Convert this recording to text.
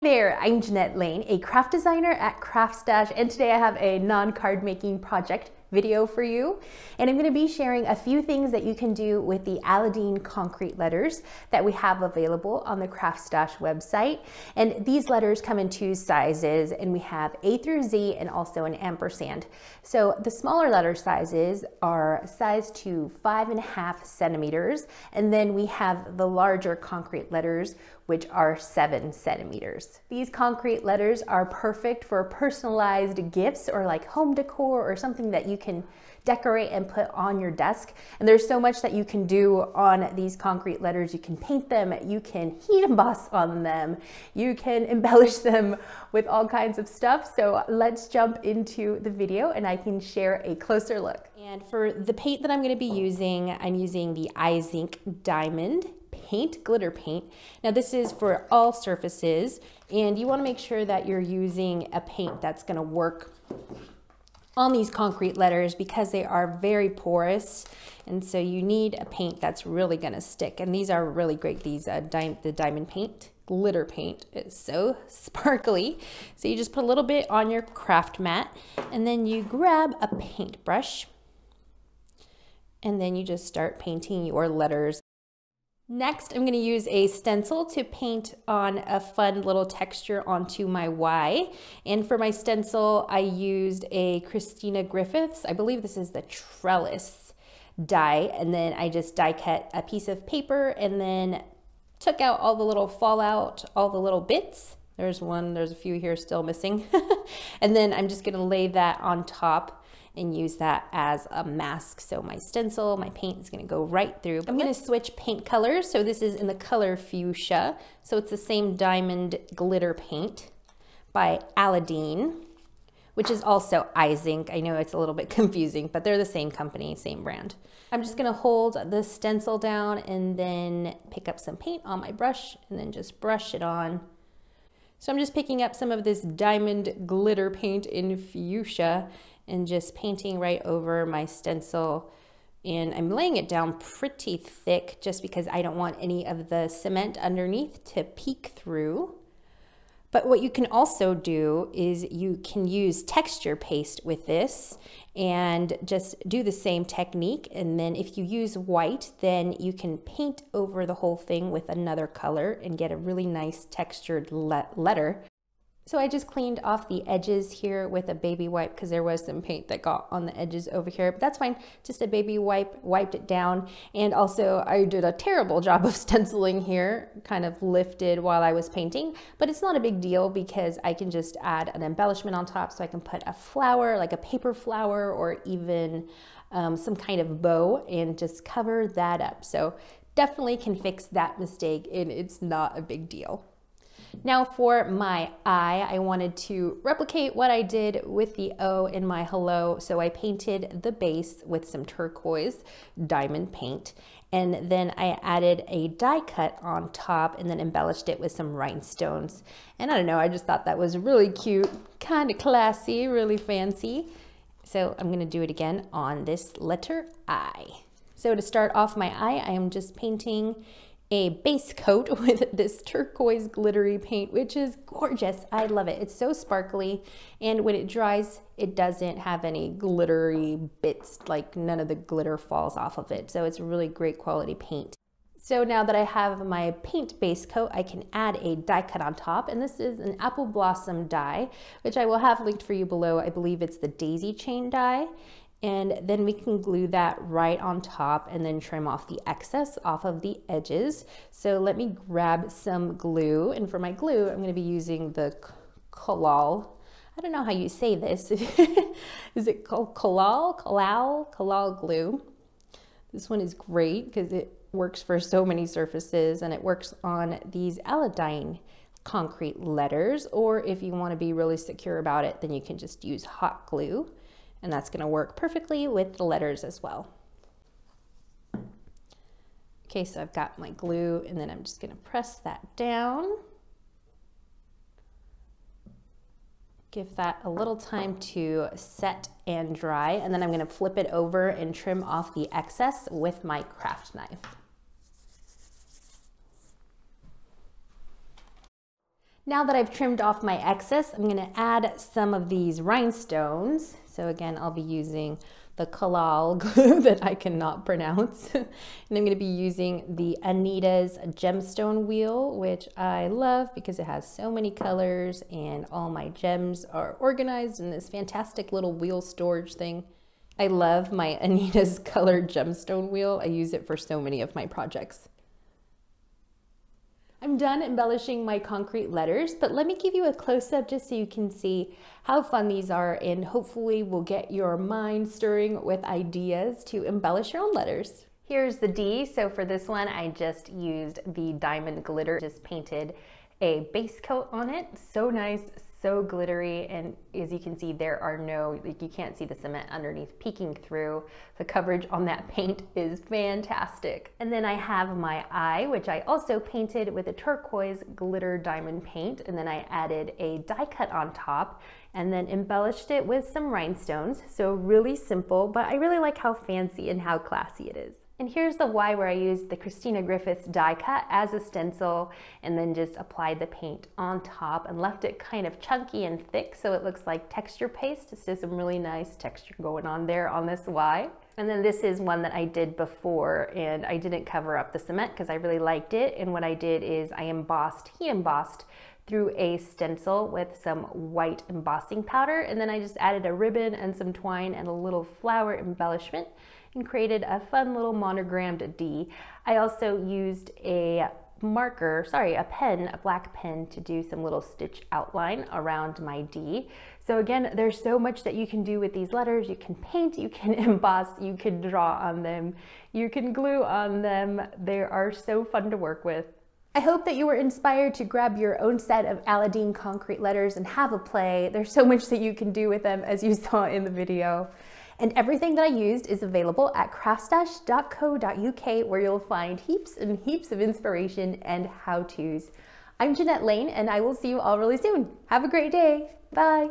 There, I'm Janette Lane, a craft designer at CraftStash, and today I have a non-card making project video for you. And I'm going to be sharing a few things that you can do with the Aladine Concrete letters that we have available on the CraftStash website. And these letters come in two sizes, and we have A through Z and also an ampersand. So the smaller letter sizes are sized to 5.5 centimeters, and then we have the larger concrete letters, which are 7 centimeters. These concrete letters are perfect for personalized gifts or like home decor or something that you can decorate and put on your desk. And there's so much that you can do on these concrete letters. You can paint them, you can heat emboss on them, you can embellish them with all kinds of stuff. So let's jump into the video and I can share a closer look. And for the paint that I'm going to be using, I'm using the iZinc Diamond paint, glitter paint. Now this is for all surfaces, and you want to make sure that you're using a paint that's going to work on these concrete letters because they are very porous, and so you need a paint that's really going to stick. And these are really great. These the diamond paint, glitter paint is so sparkly. So you just put a little bit on your craft mat, and then you grab a paintbrush, and then you just start painting your letters. Next, I'm going to use a stencil to paint on a fun little texture onto my Y. And for my stencil, I used a Christina Griffiths. I believe this is the trellis die. And then I just die cut a piece of paper and then took out all the little fallout, all the little bits. There's a few here still missing. And then I'm just going to lay that on top and use that as a mask. So my stencil, my paint is gonna go right through. I'm gonna switch paint colors. So this is in the color fuchsia. So it's the same diamond glitter paint by Aladine, which is also iZinc. I know it's a little bit confusing, but they're the same company, same brand. I'm just gonna hold the stencil down and then pick up some paint on my brush and then just brush it on. So I'm just picking up some of this diamond glitter paint in fuchsia and just painting right over my stencil. And I'm laying it down pretty thick just because I don't want any of the cement underneath to peek through. But what you can also do is you can use texture paste with this and just do the same technique. And then if you use white, then you can paint over the whole thing with another color and get a really nice textured letter. So I just cleaned off the edges here with a baby wipe because there was some paint that got on the edges over here, but that's fine. Just a baby wipe, wiped it down. And also I did a terrible job of stenciling here, kind of lifted while I was painting, but it's not a big deal because I can just add an embellishment on top. So I can put a flower, like a paper flower, or even some kind of bow and just cover that up. So definitely can fix that mistake and it's not a big deal. Now for my eye, I wanted to replicate what I did with the O in my hello. So I painted the base with some turquoise diamond paint. And then I added a die cut on top and then embellished it with some rhinestones. And I don't know, I just thought that was really cute, kind of classy, really fancy. So I'm gonna do it again on this letter I. So to start off my eye, I am just painting a base coat with this turquoise glittery paint, which is gorgeous. I love it. It's so sparkly, and when it dries, it doesn't have any glittery bits, like none of the glitter falls off of it. So it's really great quality paint. So now that I have my paint base coat, I can add a die cut on top, and this is an apple blossom die, which I will have linked for you below. I believe it's the daisy chain die. And then we can glue that right on top and then trim off the excess off of the edges. So let me grab some glue. And for my glue, I'm going to be using the Collal. I don't know how you say this. Is it called Collal? Collal glue. This one is great because it works for so many surfaces and it works on these Aladine concrete letters. Or if you want to be really secure about it, then you can just use hot glue. And that's going to work perfectly with the letters as well. Okay, so I've got my glue and then I'm just going to press that down. Give that a little time to set and dry, and then I'm going to flip it over and trim off the excess with my craft knife. Now that I've trimmed off my excess, I'm going to add some of these rhinestones. So again, I'll be using the Kalal glue that I cannot pronounce. And I'm going to be using the Anita's gemstone wheel, which I love because it has so many colors and all my gems are organized in this fantastic little wheel storage thing. I love my Anita's colored gemstone wheel. I use it for so many of my projects. I'm done embellishing my concrete letters, but let me give you a close-up just so you can see how fun these are, and hopefully will get your mind stirring with ideas to embellish your own letters. Here's the D. So for this one, I just used the diamond glitter, just painted a base coat on it. So nice, so glittery, and as you can see, there are no, like, you can't see the cement underneath peeking through. The coverage on that paint is fantastic. And then I have my eye, which I also painted with a turquoise glitter diamond paint, and then I added a die cut on top and then embellished it with some rhinestones. So really simple, but I really like how fancy and how classy it is. And here's the Y, where I used the Christina Griffiths die cut as a stencil and then just applied the paint on top and left it kind of chunky and thick so it looks like texture paste. So some really nice texture going on there on this Y. And then this is one that I did before, and I didn't cover up the cement because I really liked it. And what I did is I he embossed through a stencil with some white embossing powder, and then I just added a ribbon and some twine and a little flower embellishment and created a fun little monogrammed D. I also used a pen, a black pen, to do some little stitch outline around my D. So again, there's so much that you can do with these letters. You can paint, you can emboss, you can draw on them, you can glue on them. They are so fun to work with. I hope that you were inspired to grab your own set of Aladine Concrete letters and have a play. There's so much that you can do with them, as you saw in the video. And everything that I used is available at craftstash.co.uk, where you'll find heaps and heaps of inspiration and how-tos. I'm Janette Lane, and I will see you all really soon. Have a great day. Bye.